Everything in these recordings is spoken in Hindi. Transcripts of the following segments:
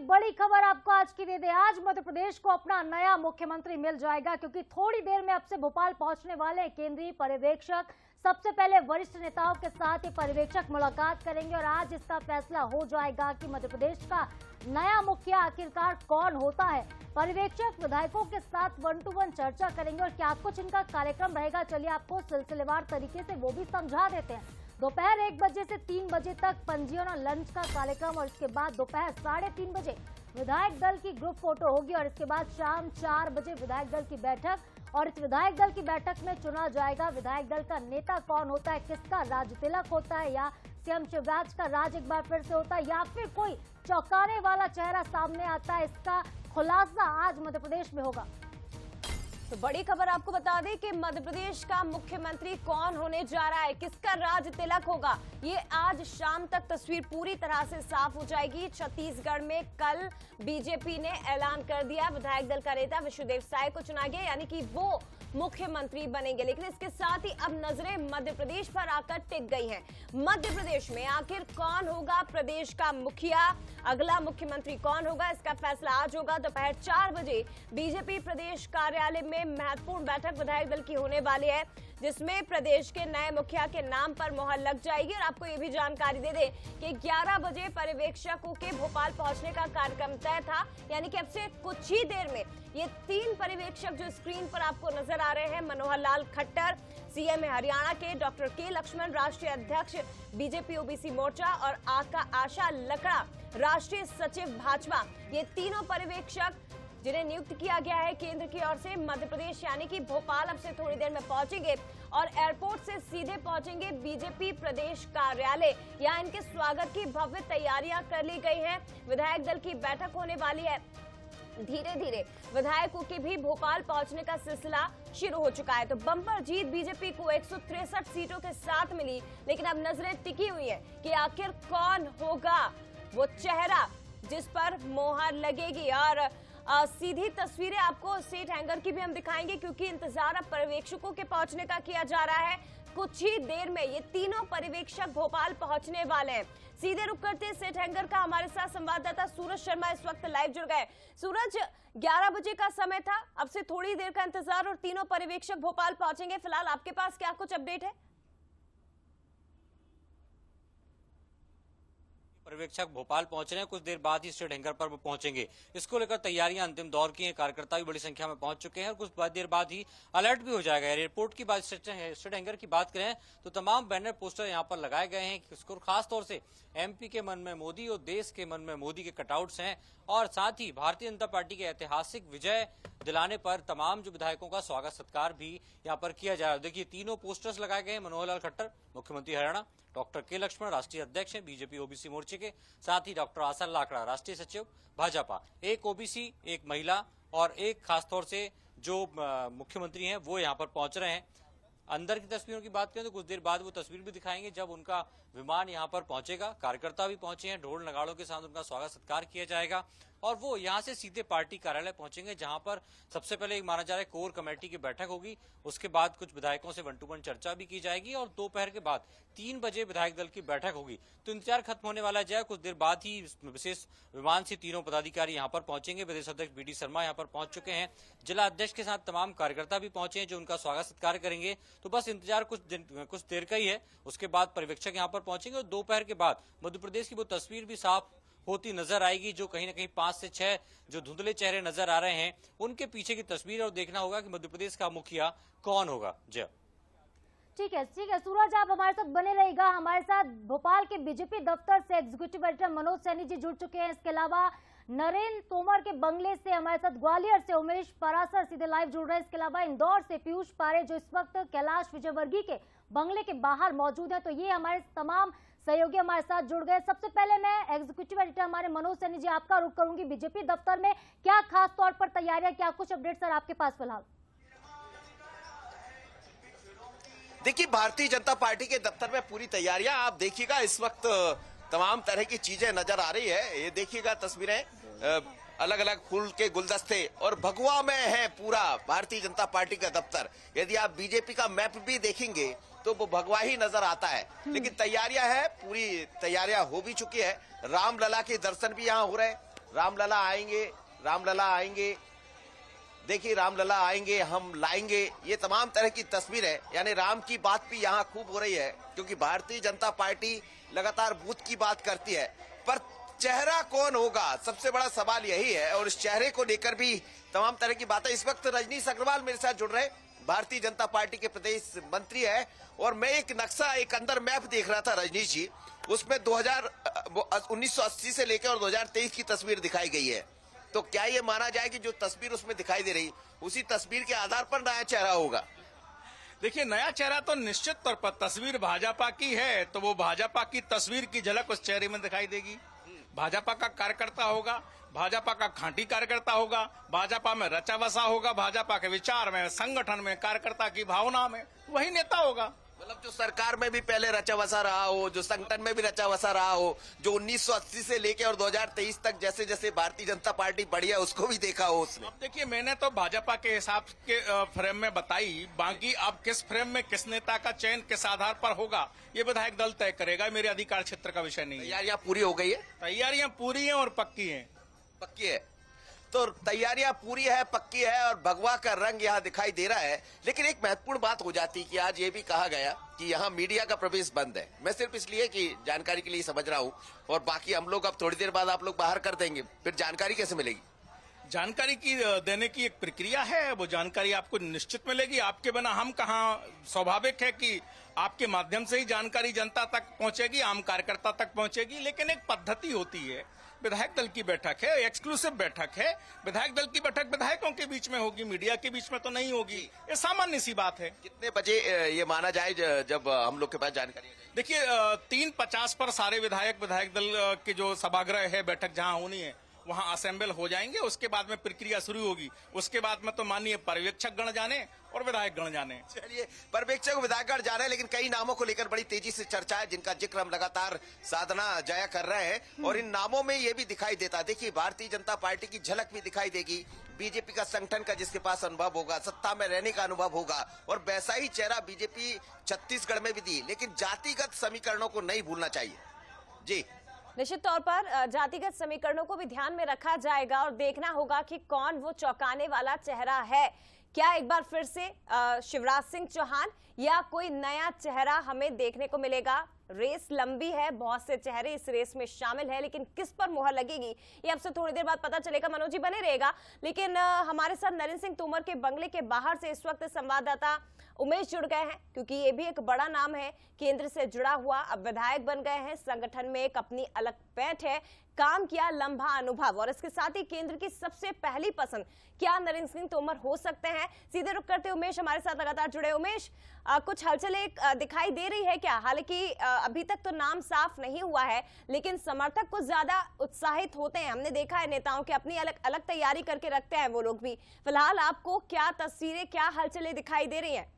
बड़ी खबर आपको आज की दे दे। आज मध्य प्रदेश को अपना नया मुख्यमंत्री मिल जाएगा, क्योंकि थोड़ी देर में अब से भोपाल पहुंचने वाले केंद्रीय पर्यवेक्षक सबसे पहले वरिष्ठ नेताओं के साथ ये पर्यवेक्षक मुलाकात करेंगे और आज इसका फैसला हो जाएगा कि मध्य प्रदेश का नया मुखिया आखिरकार कौन होता है। पर्यवेक्षक विधायकों के साथ 1 to 1 चर्चा करेंगे और क्या कुछ इनका कार्यक्रम रहेगा, चलिए आपको सिलसिलेवार तरीके से वो भी समझा देते हैं। दोपहर 1 बजे से 3 बजे तक पंजीयन और लंच का कार्यक्रम और इसके बाद दोपहर 3:30 बजे विधायक दल की ग्रुप फोटो होगी और इसके बाद शाम 4 बजे विधायक दल की बैठक और इस विधायक दल की बैठक में चुना जाएगा विधायक दल का नेता कौन होता है, किसका राज तिलक होता है या सीएम शिवराज का राज एक बार फिर से होता है या फिर कोई चौंकाने वाला चेहरा सामने आता है। इसका खुलासा आज मध्य प्रदेश में होगा। तो बड़ी खबर आपको बता दें कि मध्य प्रदेश का मुख्यमंत्री कौन होने जा रहा है, किसका राज तिलक होगा, ये आज शाम तक तस्वीर पूरी तरह से साफ हो जाएगी। छत्तीसगढ़ में कल बीजेपी ने ऐलान कर दिया विधायक दल का नेता विष्णुदेव साय को चुना गया, यानी कि वो मुख्यमंत्री बनेंगे। लेकिन इसके साथ ही अब नजरें मध्य प्रदेश पर आकर टिक गई हैं। मध्य प्रदेश में आखिर कौन होगा प्रदेश का मुखिया, अगला मुख्यमंत्री कौन होगा, इसका फैसला आज होगा। दोपहर 4 बजे बीजेपी प्रदेश कार्यालय में महत्वपूर्ण बैठक विधायक दल की होने वाली है, जिसमें प्रदेश के नए मुखिया के नाम पर मोहर लग जाएगी। और आपको ये भी जानकारी दे दें कि 11 बजे पर्यवेक्षकों के भोपाल पहुंचने का कार्यक्रम तय था, यानी कि अब से कुछ ही देर में ये 3 पर्यवेक्षक जो स्क्रीन पर आपको नजर आ रहे हैं, मनोहर लाल खट्टर सीएम हरियाणा के, डॉक्टर के लक्ष्मण राष्ट्रीय अध्यक्ष बीजेपी ओबीसी मोर्चा और आशा लकड़ा राष्ट्रीय सचिव भाजपा, ये तीनों पर्यवेक्षक जिन्हें नियुक्त किया गया है केंद्र की ओर से मध्य प्रदेश यानी कि भोपाल, अब से थोड़ी देर में पहुंचेंगे और एयरपोर्ट से सीधे पहुंचेंगे बीजेपी प्रदेश कार्यालय। यहाँ इनके स्वागत की भव्य तैयारियां कर ली गई हैं। विधायक दल की बैठक होने वाली है। धीरे धीरे विधायकों के भी भोपाल पहुंचने का सिलसिला शुरू हो चुका है। तो बम्पर जीत बीजेपी को 163 सीटों के साथ मिली, लेकिन अब नजरें टिकी हुई है कि आखिर कौन होगा वो चेहरा जिस पर मोहर लगेगी। और सीधी तस्वीरें आपको स्टेट हैंगर की भी हम दिखाएंगे, क्योंकि इंतजार अब पर्यवेक्षकों के पहुंचने का किया जा रहा है। कुछ ही देर में ये तीनों पर्यवेक्षक भोपाल पहुंचने वाले हैं। सीधे रुक करते स्टेट हैंगर का हमारे साथ संवाददाता सूरज शर्मा इस वक्त लाइव जुड़ गए। सूरज, 11 बजे का समय था, अब से थोड़ी देर का इंतजार और तीनों पर्यवेक्षक भोपाल पहुंचेंगे। फिलहाल आपके पास क्या कुछ अपडेट है? पर्यवेक्षक भोपाल पहुंच रहे हैं, कुछ देर बाद ही स्टेट हैंगर पर पहुंचेंगे। इसको लेकर तैयारियां अंतिम दौर की हैं, कार्यकर्ता भी बड़ी संख्या में पहुंच चुके हैं और कुछ देर बाद ही अलर्ट भी हो जाएगा। एयरपोर्ट की बात, स्टेट हैंगर की बात करें तो तमाम बैनर पोस्टर यहां पर लगाए गए हैं। इसको खास तौर से एमपी के मन में मोदी और देश के मन में मोदी के कटआउट्स हैं और साथ ही भारतीय जनता पार्टी के ऐतिहासिक विजय दिलाने पर तमाम जो विधायकों का स्वागत सत्कार भी यहां पर किया जा रहा है। देखिए, तीनों पोस्टर्स लगाए गए हैं। मनोहर लाल खट्टर मुख्यमंत्री हरियाणा, डॉक्टर के लक्ष्मण राष्ट्रीय अध्यक्ष हैं बीजेपी ओबीसी मोर्चे के, साथ ही डॉक्टर आशा लाकड़ा राष्ट्रीय सचिव भाजपा, एक ओबीसी, एक महिला और एक खासतौर से जो मुख्यमंत्री हैं वो यहां पर पहुंच रहे हैं। अंदर की तस्वीरों की बात करें तो कुछ देर बाद वो तस्वीर भी दिखाएंगे जब उनका विमान यहां पर पहुंचेगा। कार्यकर्ता भी पहुंचे हैं, ढोल नगाड़ों के साथ उनका स्वागत सत्कार किया जाएगा और वो यहां से सीधे पार्टी कार्यालय पहुंचेंगे, जहां पर सबसे पहले एक माना जा रहा है कोर कमेटी की बैठक होगी। उसके बाद कुछ विधायकों से 1 to 1 चर्चा भी की जाएगी और दोपहर के बाद 3 बजे विधायक दल की बैठक होगी। तो इंतजार खत्म होने वाला जाए, कुछ देर बाद ही विशेष विमान से तीनों पदाधिकारी यहां पर पहुंचेंगे। प्रदेश अध्यक्ष बीडी शर्मा यहां पर पहुंच चुके हैं, जिला अध्यक्ष के साथ तमाम कार्यकर्ता भी पहुंचे हैं जो उनका स्वागत सत्कार करेंगे। तो बस इंतजार कुछ देर का ही है, उसके बाद पर्यवेक्षक यहां पर पहुंचेंगे और दोपहर के बाद मध्य प्रदेश की वो तस्वीर भी साफ होती नजर आएगी जो कहीं ना कहीं 5 से 6 जो धुंधले चेहरे नजर आ रहे हैं उनके पीछे की तस्वीर और देखना होगा कि मध्य प्रदेश का मुखिया कौन होगा। जय ठीक है सूरज, आप हमारे साथ बने रहेगा। हमारे साथ भोपाल के बीजेपी दफ्तर से एग्जीक्यूटिव एडिटर मनोज सैनी जी जुड़ चुके हैं। इसके अलावा नरेंद्र तोमर के बंगले से हमारे साथ ग्वालियर से उमेश परासर सीधे लाइव जुड़ रहे हैं। इसके अलावा इंदौर से पीयूष पारे जो इस वक्त कैलाश विजयवर्गीय के बंगले के बाहर मौजूद है। तो ये हमारे तमाम सहयोगी हमारे साथ जुड़ गए। सबसे पहले मैं एग्जीक्यूटिव एडिटर हमारे मनोज सैनी जी आपका रुख करूंगी। बीजेपी दफ्तर में क्या खास तौर पर तैयारियां, क्या कुछ अपडेट सर आपके पास फिलहाल? देखिए, भारतीय जनता पार्टी के दफ्तर में पूरी तैयारियां आप देखिएगा। इस वक्त तमाम तरह की चीजें नजर आ रही है। ये देखिएगा तस्वीरें, अलग अलग फूल के गुलदस्ते और भगवा में है पूरा भारतीय जनता पार्टी का दफ्तर। यदि आप बीजेपी का मैप भी देखेंगे तो वो भगवा ही नजर आता है। लेकिन तैयारियां है, पूरी तैयारियां हो भी चुकी है। रामलला के दर्शन भी यहाँ हो रहे हैं रामलला आएंगे, रामलला आएंगे, देखिए रामलला आएंगे, हम लाएंगे, ये तमाम तरह की तस्वीरें, यानी राम की बात भी यहाँ खूब हो रही है, क्योंकि भारतीय जनता पार्टी लगातार बूथ की बात करती है, पर चेहरा कौन होगा, सबसे बड़ा सवाल यही है। और इस चेहरे को लेकर भी तमाम तरह की बातें। इस वक्त रजनीश अग्रवाल मेरे साथ जुड़ रहे, भारतीय जनता पार्टी के प्रदेश मंत्री है, और मैं एक नक्शा, एक अंदर मैप देख रहा था रजनीश जी, उसमें 1980 से लेकर और 2023 की तस्वीर दिखाई गई है। तो क्या ये माना जाए कि जो तस्वीर उसमें दिखाई दे रही, उसी तस्वीर के आधार पर नया चेहरा होगा? देखिए, नया चेहरा तो निश्चित तौर पर, तस्वीर भाजपा की है तो वो भाजपा की तस्वीर की झलक उस चेहरे में दिखाई देगी। भाजपा का कार्यकर्ता होगा, भाजपा का खांटी कार्यकर्ता होगा, भाजपा में रचा बसा होगा, भाजपा के विचार में, संगठन में, कार्यकर्ता की भावना में वही नेता होगा। मतलब जो सरकार में भी पहले रचा बसा रहा हो, जो संगठन में भी रचा बसा रहा हो, जो 1980 से लेके और 2023 तक जैसे जैसे भारतीय जनता पार्टी बढ़ी है उसको भी देखा हो उसने। अब देखिए, मैंने तो भाजपा के हिसाब के फ्रेम में बताई, बाकी अब किस फ्रेम में किस नेता का चयन किस आधार पर होगा ये विधायक दल तय करेगा, मेरे अधिकार क्षेत्र का विषय नहीं है। तैयारियां पूरी हो गई है? तैयारियां पूरी हैं और पक्की हैं। पक्की है, तो तैयारियां पूरी है, पक्की है, और भगवा का रंग यहाँ दिखाई दे रहा है। लेकिन एक महत्वपूर्ण बात हो जाती कि आज ये भी कहा गया कि यहाँ मीडिया का प्रवेश बंद है। मैं सिर्फ इसलिए कि जानकारी के लिए समझ रहा हूँ, और बाकी हम लोग अब थोड़ी देर बाद आप लोग बाहर कर देंगे, फिर जानकारी कैसे मिलेगी? जानकारी की देने की एक प्रक्रिया है, वो जानकारी आपको निश्चित मिलेगी। आपके बिना हम कहाँ, स्वाभाविक है कि आपके माध्यम से ही जानकारी जनता तक पहुंचेगी, आम कार्यकर्ता तक पहुंचेगी। लेकिन एक पद्धति होती है, विधायक दल की बैठक है, एक्सक्लूसिव बैठक है, विधायक दल की बैठक विधायकों के बीच में होगी, मीडिया के बीच में तो नहीं होगी। ये सामान्य सी बात है। कितने बजे ये माना जाए जब हम लोग के पास जानकारी? देखिए, 3:50 पर सारे विधायक दल के जो सभागृह है, बैठक जहां होनी है, वहां असेंबल हो जाएंगे। उसके बाद में प्रक्रिया शुरू होगी। उसके बाद में तो माननीय पर्यवेक्षक गण जाने और विधायक गण जाने। चलिए, पर्यवेक्षक विधायक गण जा रहे हैं, लेकिन कई नामों को लेकर बड़ी तेजी से चर्चा है, जिनका जिक्र हम लगातार साधना जया कर रहे हैं, और इन नामों में ये भी दिखाई देता, देखिए भारतीय जनता पार्टी की झलक भी दिखाई देगी, बीजेपी का संगठन का जिसके पास अनुभव होगा, सत्ता में रहने का अनुभव होगा, और वैसा ही चेहरा बीजेपी छत्तीसगढ़ में भी दी। लेकिन जातिगत समीकरणों को नहीं भूलना चाहिए। जी, निश्चित तौर पर जातिगत समीकरणों को भी ध्यान में रखा जाएगा और देखना होगा कि कौन वो चौंकाने वाला चेहरा है। क्या एक बार फिर से शिवराज सिंह चौहान या कोई नया चेहरा हमें देखने को मिलेगा? रेस लंबी है, बहुत से चेहरे इस रेस में शामिल है, लेकिन किस पर मुहर लगेगी ये अब से थोड़ी देर बाद पता चलेगा। मनोज जी बने रहेगा। लेकिन हमारे साथ नरेंद्र सिंह तोमर के बंगले के बाहर से इस वक्त संवाददाता उमेश जुड़ गए हैं, क्योंकि ये भी एक बड़ा नाम है, केंद्र से जुड़ा हुआ, अब विधायक बन गए हैं, संगठन में एक अपनी अलग पैठ है, काम किया, लंबा अनुभव, और इसके साथ ही केंद्र की सबसे पहली पसंद। क्या नरेंद्र सिंह तोमर हो सकते हैं? सीधे रुक करते उमेश हमारे साथ लगातार जुड़े। उमेश, कुछ हलचलें दिखाई दे रही है क्या? हालांकि अभी तक तो नाम साफ नहीं हुआ है, लेकिन समर्थक कुछ ज्यादा उत्साहित होते हैं। हमने देखा है नेताओं के अपनी अलग अलग तैयारी करके रखते हैं वो लोग भी। फिलहाल आपको क्या तस्वीरें, क्या हलचलें दिखाई दे रही हैं?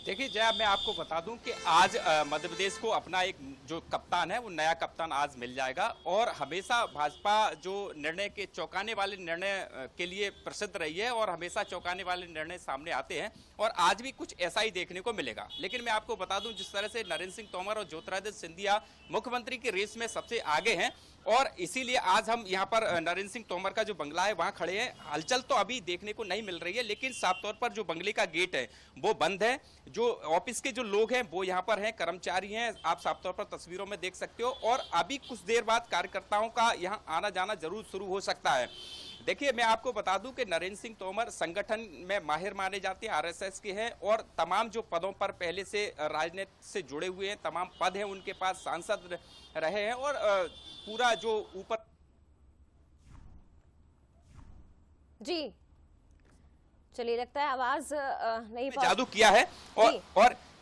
देखिए जया, मैं आपको बता दूं कि आज मध्य प्रदेश को अपना एक जो कप्तान है वो नया कप्तान आज मिल जाएगा। और हमेशा भाजपा जो निर्णय के चौंकाने वाले निर्णय के लिए प्रसिद्ध रही है और हमेशा चौंकाने वाले निर्णय सामने आते हैं, और आज भी कुछ ऐसा ही देखने को मिलेगा। लेकिन मैं आपको बता दूं, जिस तरह से नरेंद्र सिंह तोमर और ज्योतिरादित्य सिंधिया मुख्यमंत्री की रेस में सबसे आगे हैं, और इसीलिए आज हम यहाँ पर नरेंद्र सिंह तोमर का जो बंगला है वहां खड़े हैं। हलचल तो अभी देखने को नहीं मिल रही है, लेकिन साफ तौर पर जो बंगले का गेट है वो बंद है। जो ऑफिस के जो लोग हैं वो यहाँ पर हैं, कर्मचारी हैं, आप साफ तौर पर तस्वीरों में देख सकते हो। और अभी कुछ देर बाद कार्यकर्ताओं का यहाँ आना जाना जरूर शुरू हो सकता है। देखिए, मैं आपको बता दूं कि नरेंद्र सिंह तोमर संगठन में माहिर माने जाते हैं, आरएसएस के हैं, और तमाम जो पदों पर पहले से राजनीति से जुड़े हुए हैं, तमाम पद हैं उनके पास, सांसद रहे हैं, और पूरा जो ऊपर जी, चलिए लगता है आवाज नहीं जादू किया है।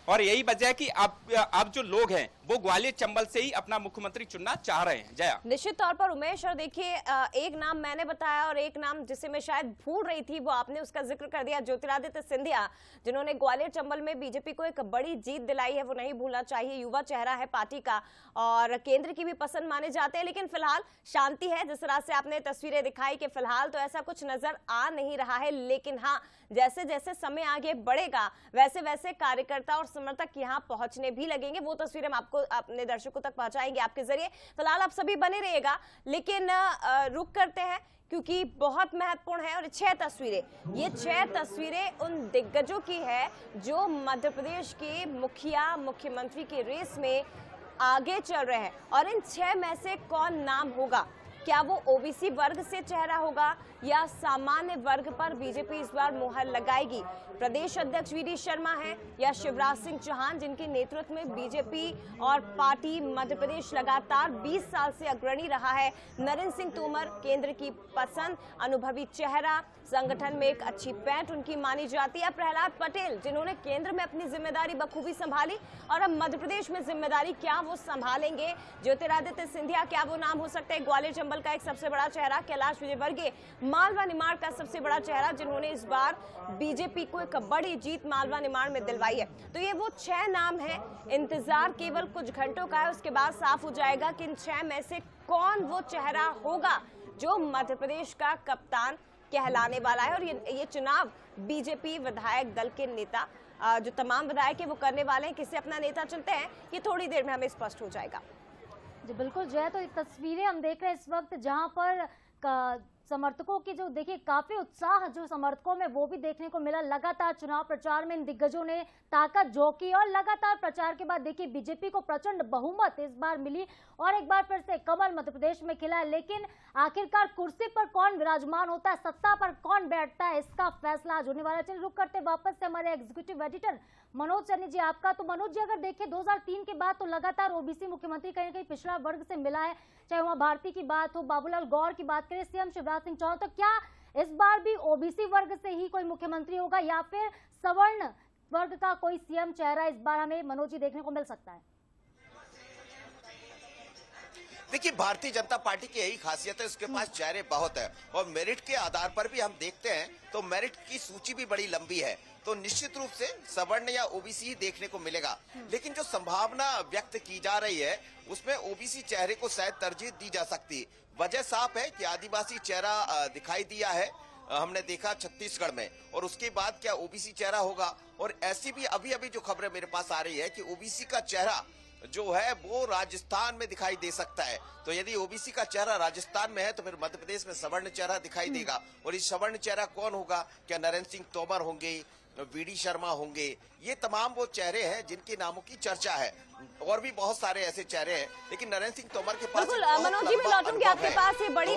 और यही वजह है कि अब जो लोग हैं वो ग्वालियर चंबल से ही अपना मुख्यमंत्री चुनना चाह रहे हैं। जया, निश्चित तौर पर उमेश, और देखिए एक नाम मैंने बताया और एक नाम जिसे मैं शायद भूल रही थी वो आपने उसका जिक्र कर दिया, ज्योतिरादित्य सिंधिया, जिन्होंने ग्वालियर चंबल में बीजेपी को एक बड़ी जीत दिलाई है, वो नहीं भूलना चाहिए। युवा चेहरा है पार्टी का और केंद्र की भी पसंद माने जाते हैं। लेकिन फिलहाल शांति है, जिस तरह से आपने तस्वीरें दिखाई कि फिलहाल तो ऐसा कुछ नजर आ नहीं रहा है। लेकिन हाँ, जैसे जैसे समय आगे बढ़ेगा वैसे वैसे कार्यकर्ता और समर्थक यहाँ पहुंचने भी लगेंगे। वो तस्वीरें हम आपको अपने दर्शकों तक पहुंचाएंगे आपके जरिए। फिलहाल आप सभी बने रहिएगा, लेकिन रुक करते हैं क्योंकि बहुत महत्वपूर्ण है। और 6 तस्वीरें, ये 6 तस्वीरें उन दिग्गजों की है जो मध्य प्रदेश के मुख्यमंत्री की रेस में आगे चल रहे हैं। और इन 6 में से कौन नाम होगा? क्या वो ओबीसी वर्ग से चेहरा होगा या सामान्य वर्ग पर बीजेपी इस बार मुहर लगाएगी? प्रदेश अध्यक्ष वीडी शर्मा है या शिवराज सिंह चौहान, जिनके नेतृत्व में बीजेपी और पार्टी मध्य प्रदेश लगातार 20 साल से अग्रणी रहा है। नरेंद्र सिंह तोमर केंद्र की पसंद, अनुभवी चेहरा, संगठन में एक अच्छी पैठ उनकी मानी जाती है। प्रहलाद पटेल, जिन्होंने केंद्र में अपनी जिम्मेदारी बखूबी संभाली और अब मध्य प्रदेश में जिम्मेदारी क्या वो संभालेंगे? ज्योतिरादित्य सिंधिया, क्या वो नाम हो सकते हैं? ग्वालियर चंबल का एक सबसे बड़ा चेहरा। कैलाश विजयवर्गीय, मालवा निमाड़ का सबसे बड़ा चेहरा, जिन्होंने इस बार बीजेपी को एक बड़ी जीत मालवा निमाड़ में दिलवाई है। तो ये वो 6 नाम हैं। इंतजार केवल कुछ घंटों का है, उसके बाद साफ हो जाएगा कि इन 6 में से कौन वो चेहरा होगा जो मध्य प्रदेश का कप्तान कहलाने वाला है। और ये चुनाव बीजेपी विधायक दल के नेता, जो तमाम विधायक है वो करने वाले हैं। किसे अपना नेता चुनते हैं, ये थोड़ी देर में हमें स्पष्ट हो जाएगा। जी बिल्कुल जय, तो ये तस्वीरें हम देख रहे हैं इस वक्त, जहां पर समर्थकों की जो देखिए काफी उत्साह जो समर्थकों में वो भी देखने को मिला। लगातार चुनाव प्रचार में इन दिग्गजों ने ताकत झोंकी और लगातार प्रचार के बाद देखिए बीजेपी को प्रचंड बहुमत इस बार मिली और एक बार फिर से कमल मध्य प्रदेश में खिला है। लेकिन आखिरकार कुर्सी पर कौन विराजमान होता है, सत्ता पर कौन बैठता है, इसका फैसला आज होने वाला है। चलिए रुक करते वापस से हमारे एग्जीक्यूटिव एडिटर मनोज सैनी जी आपका। तो मनोज जी, अगर देखें 2003 के बाद तो लगातार ओबीसी मुख्यमंत्री कहीं ना कहीं पिछड़ा वर्ग से मिला है, चाहे वहां भारती की बात हो, बाबूलाल गौर की बात करें, सीएम शिवराज सिंह चौहान, तो क्या इस बार भी ओबीसी वर्ग से ही कोई मुख्यमंत्री होगा या फिर सवर्ण वर्ग का कोई सीएम चेहरा इस बार हमें मनोज जी देखने को मिल सकता है? देखिए, भारतीय जनता पार्टी की यही खासियत है, उसके पास चेहरे बहुत है और मेरिट के आधार पर भी हम देखते हैं तो मेरिट की सूची भी बड़ी लंबी है। तो निश्चित रूप से सवर्ण या ओबीसी ही देखने को मिलेगा। लेकिन जो संभावना व्यक्त की जा रही है उसमें ओबीसी चेहरे को शायद तरजीह दी जा सकती। वजह साफ है कि आदिवासी चेहरा दिखाई दिया है, हमने देखा छत्तीसगढ़ में, और उसके बाद क्या ओबीसी चेहरा होगा? और ऐसी भी अभी अभी जो खबरें मेरे पास आ रही है कि ओबीसी का चेहरा जो है वो राजस्थान में दिखाई दे सकता है। तो यदि ओबीसी का चेहरा राजस्थान में है तो फिर मध्य प्रदेश में सवर्ण चेहरा दिखाई देगा। और इस सवर्ण चेहरा कौन होगा? क्या नरेंद्र सिंह तोमर होंगे, वीडी शर्मा होंगे? ये तमाम वो चेहरे हैं जिनके नामों की चर्चा है। और भी बहुत सारे ऐसे चेहरे हैं, लेकिन नरेंद्र सिंह तोमर के पास मनोज जी, मैं लौटूंगी आपके पास। ये बड़ी